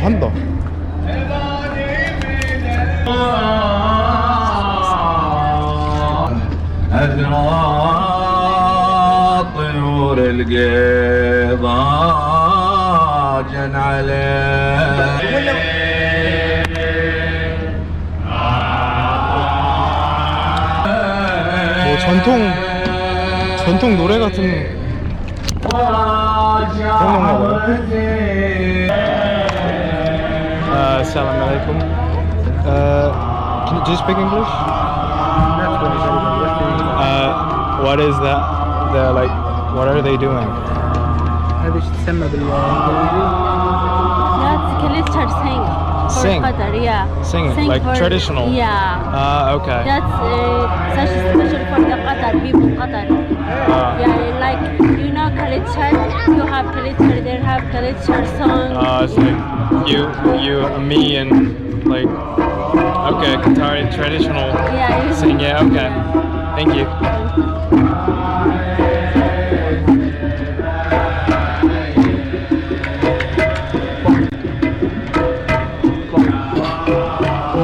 한다. 뭐 전통 노래 같은 그런 건가 봐요. Assalamu alaikum. Do you speak English? What is that? The like, what are they doing? هذا ايش تسمى بالانجليزي؟ That's culture sing. For Sing. Qatar, yeah. Singing, like for, traditional? Yeah. Okay. That's such special for the Qatar people, Qatar. Yeah, like you know culture, you have culture, they have culture song. It's like you, me, and like, okay, Qatari traditional Yeah. sing. Yeah, okay. Thank you.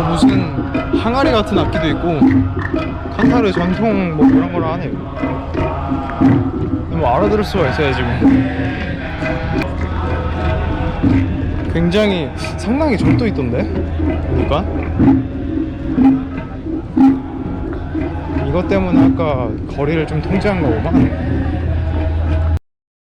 무슨 항아리 같은 악기도 있고 카타르 전통 뭐 그런 거라 하네요. 뭐 알아들을 수가 있어야지 뭐. 굉장히 상당히 절도 있던데 보니까. 이것 때문에 아까 거리를 좀 통제한 거구만.